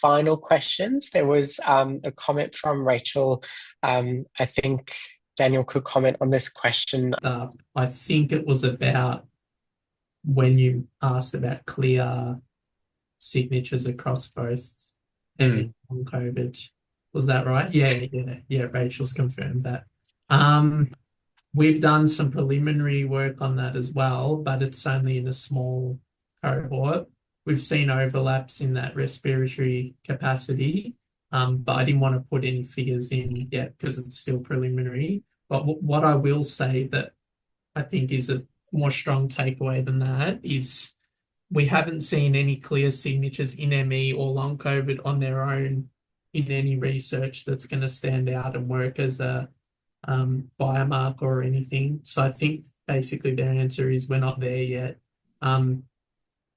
final questions, there was a comment from Rachel. I think Daniel could comment on this question. I think it was about when you asked about clear signatures across both ME Mm, and COVID. Was that right? Yeah. Rachel's confirmed that. Um, we've done some preliminary work on that as well, but it's only in a small cohort. We've seen overlaps in that respiratory capacity, but I didn't want to put any figures in yet because it's still preliminary. But what I will say that I think is a more strong takeaway than that is we haven't seen any clear signatures in ME or long COVID on their own in any research that's going to stand out and work as a biomarker or anything. So I think basically their answer is we're not there yet. Um,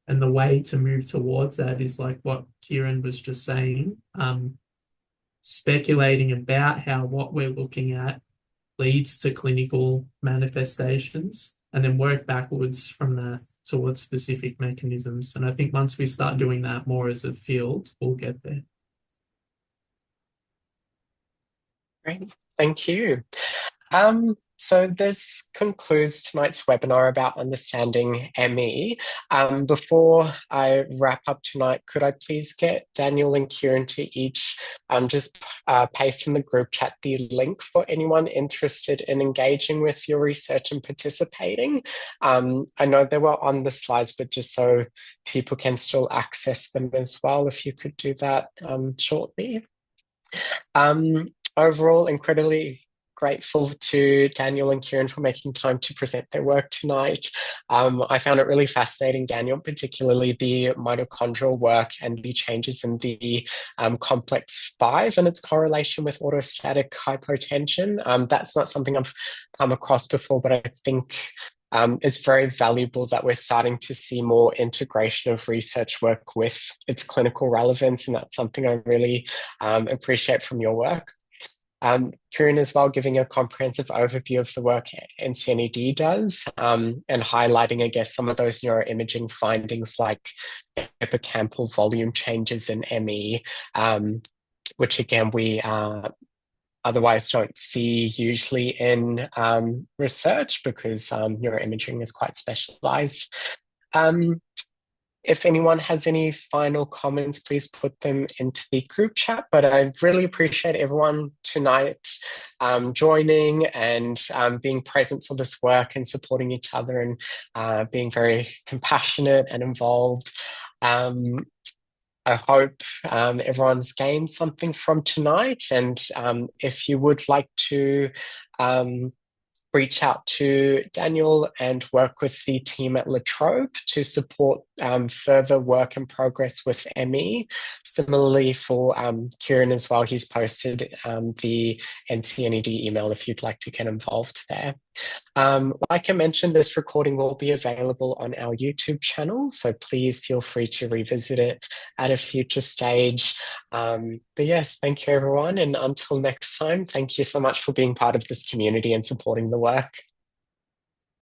and the way to move towards that is like what Kieran was just saying, speculating about how what we're looking at leads to clinical manifestations and then work backwards from that towards specific mechanisms. And I think once we start doing that more as a field, we'll get there. great, thank you. So this concludes tonight's webinar about understanding ME. Before I wrap up tonight, could I please get Daniel and Kieran to each just paste in the group chat the link for anyone interested in engaging with your research and participating? I know they were on the slides, but just so people can still access them as well, if you could do that shortly. Overall, incredibly grateful to Daniel and Kieran for making time to present their work tonight. I found it really fascinating, Daniel, particularly the mitochondrial work and the changes in the complex 5 and its correlation with orthostatic hypotension. That's not something I've come across before, but I think it's very valuable that we're starting to see more integration of research work with its clinical relevance, and that's something I really appreciate from your work. Kieran as well, giving a comprehensive overview of the work NCNED does, and highlighting, I guess, some of those neuroimaging findings like hippocampal volume changes in ME, which again, we otherwise don't see usually in research because neuroimaging is quite specialized. If anyone has any final comments, please put them into the group chat. But I really appreciate everyone tonight joining and being present for this work and supporting each other and being very compassionate and involved. I hope everyone's gained something from tonight. And if you would like to reach out to Daniel and work with the team at La Trobe to support further work and progress with ME. Similarly for Kieran as well, he's posted the NCNED email if you'd like to get involved there. Like I mentioned, this recording will be available on our YouTube channel, so please feel free to revisit it at a future stage. But yes, thank you everyone, and until next time, thank you so much for being part of this community and supporting the work.